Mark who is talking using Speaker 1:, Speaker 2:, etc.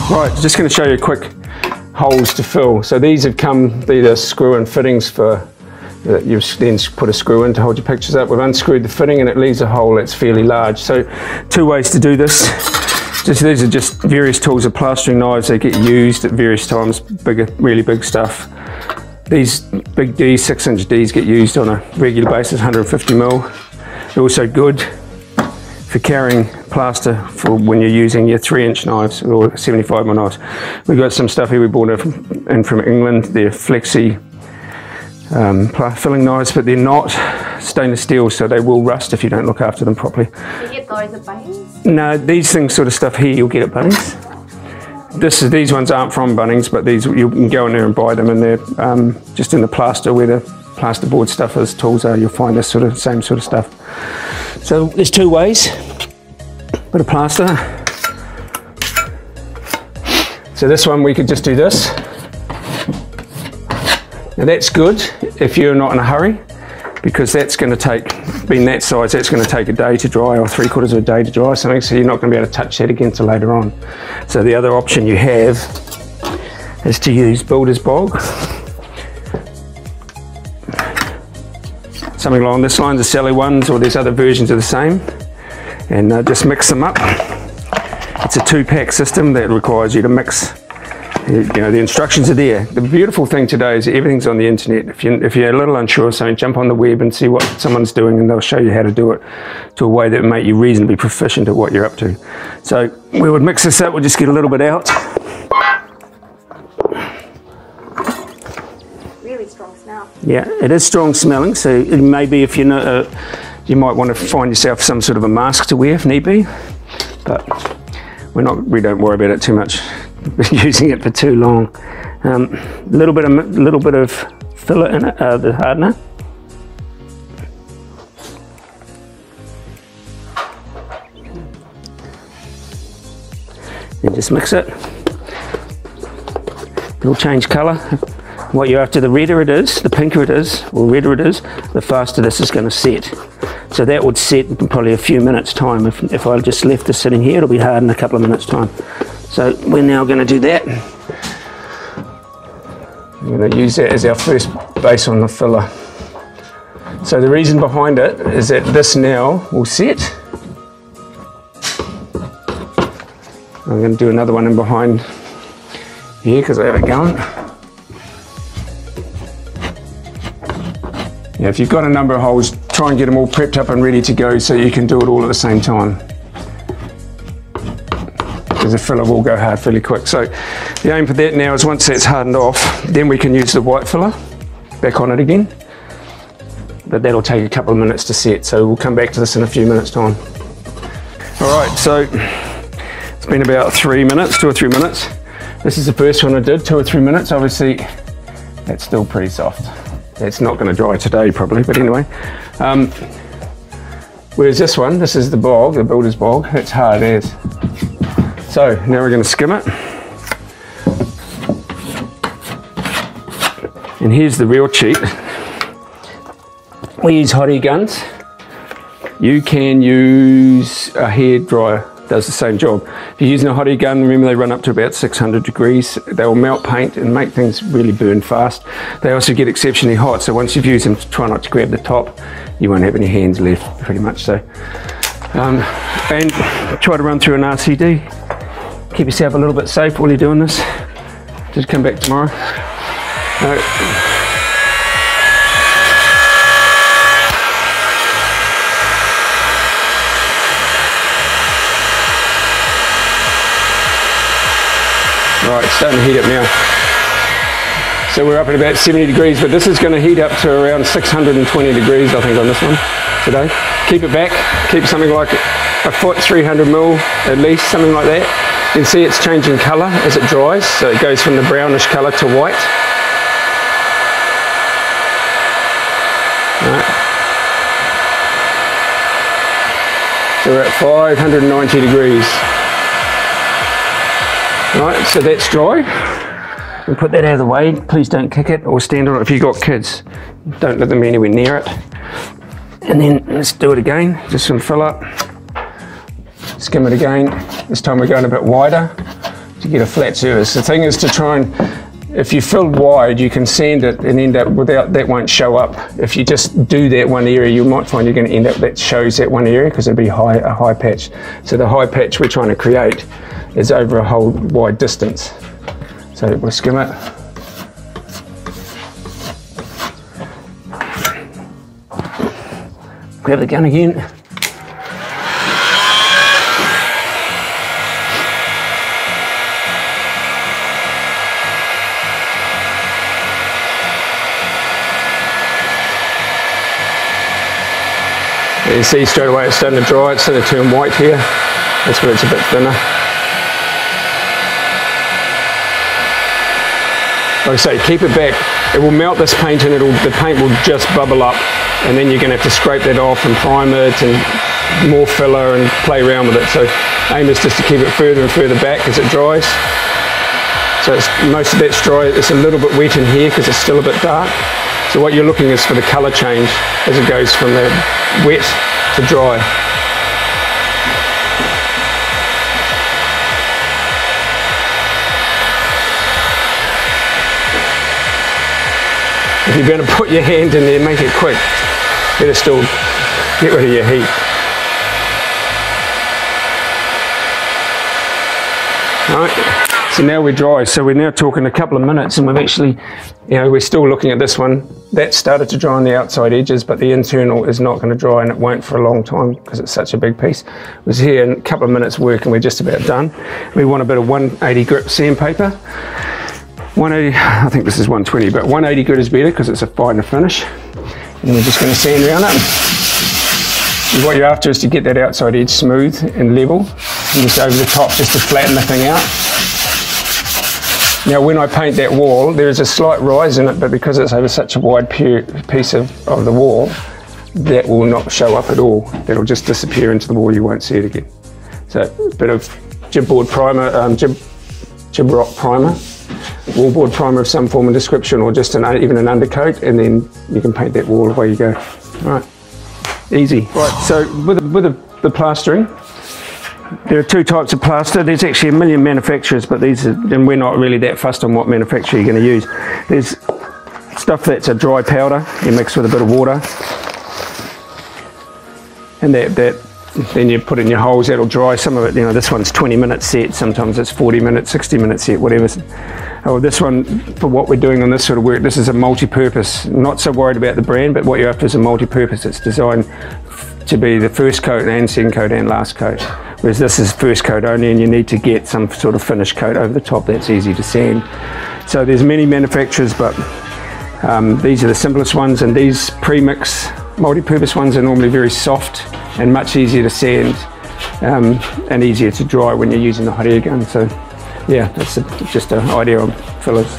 Speaker 1: Right, just going to show you quick holes to fill. So these have come, these are screw-in fittings for that you've then put a screw in to hold your pictures up. We've unscrewed the fitting and it leaves a hole that's fairly large. So 2 ways to do this. These are just various tools of plastering knives that get used at various times, bigger, really big stuff. These big Ds, 6-inch Ds, get used on a regular basis, 150mm. They're also good for carrying plaster for when you're using your 3-inch knives or 75mm knives. We've got some stuff here we bought in from England. They're flexi filling knives, but they're not stainless steel, so they will rust if you don't look after them properly.
Speaker 2: Do you get those at Bunnings?
Speaker 1: No, these things, sort of stuff here, you'll get at Bunnings. These ones aren't from Bunnings, but these you can go in there and buy them, and they're just in the plaster where the plasterboard stuff is, tools are. You'll find this same sort of stuff. So there's 2 ways. Bit of plaster. So this one we could just do this. Now that's good if you're not in a hurry, because that's going to take, being that size, that's going to take a day to dry, or 3/4 of a day to dry or something, so you're not going to be able to touch that again till later on. So the other option you have is to use Builder's Bog. Something along this line, the Sally ones, or there's other versions of the same, and just mix them up. It's a 2-pack system that requires you to mix. You know, the instructions are there. The beautiful thing today is everything's on the internet. If you're a little unsure of something, jump on the web and see what someone's doing, and they'll show you how to do it to a way that will make you reasonably proficient at what you're up to. So we would mix this up, we'll just get a little bit out.
Speaker 2: Really strong smell.
Speaker 1: Yeah, it is strong smelling, so it may be, if you're not, you might want to find yourself some sort of a mask to wear if need be, but we don't worry about it too much. Using it for too long. Little bit of filler in it, the hardener. And just mix it. It'll change colour. What you're after, the redder it is, the pinker it is, or redder it is, the faster this is going to set. So that would set in probably a few minutes time. If I just left this sitting here, it'll be hard in a couple of minutes time. So we're now going to do that. I'm going to use that as our first base on the filler. So the reason behind it is that this now will set. I'm going to do another one in behind here because I have it going. Yeah, if you've got a number of holes, try and get them all prepped up and ready to go so you can do it all at the same time. Because the filler will go hard fairly quick. So the aim for that now is once that's hardened off, then we can use the white filler back on it again. But that'll take a couple of minutes to set, so we'll come back to this in a few minutes time. Alright, so it's been about 3 minutes, 2 or 3 minutes. This is the first one I did, 2 or 3 minutes. Obviously that's still pretty soft. It's not going to dry today probably, but anyway. Whereas this one, this is the bog, the Builder's Bog, it's hard as. So now we're going to skim it. And here's the real cheat. We use hot air guns. You can use a hair dryer, does the same job. If you're using a hot air gun, remember they run up to about 600 degrees. They will melt paint and make things really burn fast. They also get exceptionally hot, so once you've used them, try not to grab the top. You won't have any hands left, pretty much so. And try to run through an RCD. Keep yourself a little bit safe while you're doing this. Just come back tomorrow. Right, it's starting to heat up now. So we're up at about 70 degrees, but this is going to heat up to around 620 degrees, I think, on this one today. Keep it back, keep something like a foot, 300mm at least, something like that. You can see it's changing colour as it dries, so it goes from the brownish colour to white. Right. So we're at 590 degrees. Right, so that's dry. We'll put that out of the way. Please don't kick it or stand on it if you've got kids. Don't let them be anywhere near it. And then let's do it again. Just some fill up. Skim it again. This time we're going a bit wider, to get a flat surface. The thing is to try and, if you filled wide, you can sand it and end up without, that won't show up. If you just do that one area, you might find you're going to end up that shows that one area because it'll be a high patch. So the high patch we're trying to create is over a whole wide distance. So we'll skim it. Grab the gun again. You see straight away it's starting to dry, it's starting to turn white here. That's where it's a bit thinner. Like I say, keep it back. It will melt this paint and the paint will just bubble up, and then you're going to have to scrape that off and prime it and more filler and play around with it. So aim is just to keep it further and further back as it dries. So most of that's dry. It's a little bit wet in here because it's still a bit dark. So what you're looking is for the colour change as it goes from the wet to dry. If you're going to put your hand in there, make it quick. Better still get rid of your heat. Right. So now we're dry, so we're now talking a couple of minutes and we've actually, you know, we're still looking at this one. That started to dry on the outside edges, but the internal is not going to dry and it won't for a long time because it's such a big piece. It was here in a couple of minutes work and we're just about done. We want a bit of 180 grit sandpaper. 180, I think this is 120, but 180 grit is better because it's a finer finish. And we're just going to sand around it. And what you're after is to get that outside edge smooth and level, and just over the top just to flatten the thing out. Now when I paint that wall, there is a slight rise in it, but because it's over such a wide piece of the wall, that will not show up at all. That'll just disappear into the wall, you won't see it again. So a bit of jibboard primer, jib rock primer, wallboard primer of some form and description, or just even an undercoat, and then you can paint that wall away you go. All right, easy. Right, so with the plastering, there are two types of plaster. There's actually a million manufacturers, but these are, and we're not really that fussed on what manufacturer you're going to use. There's stuff that's a dry powder, you mix with a bit of water, and that then you put it in your holes, that'll dry. Some of it, you know, this one's 20 minutes set, sometimes it's 40 minutes, 60 minutes set, whatever. Oh, this one, for what we're doing on this sort of work, this is a multi-purpose. Not so worried about the brand, but what you're after is a multi-purpose. It's designed to be the first coat and second coat and last coat. Whereas this is first coat only, and you need to get some sort of finish coat over the top that's easy to sand. So there's many manufacturers, but these are the simplest ones, and these pre-mix multi-purpose ones are normally very soft and much easier to sand and easier to dry when you're using the hot air gun. So yeah, that's just an idea on fillers.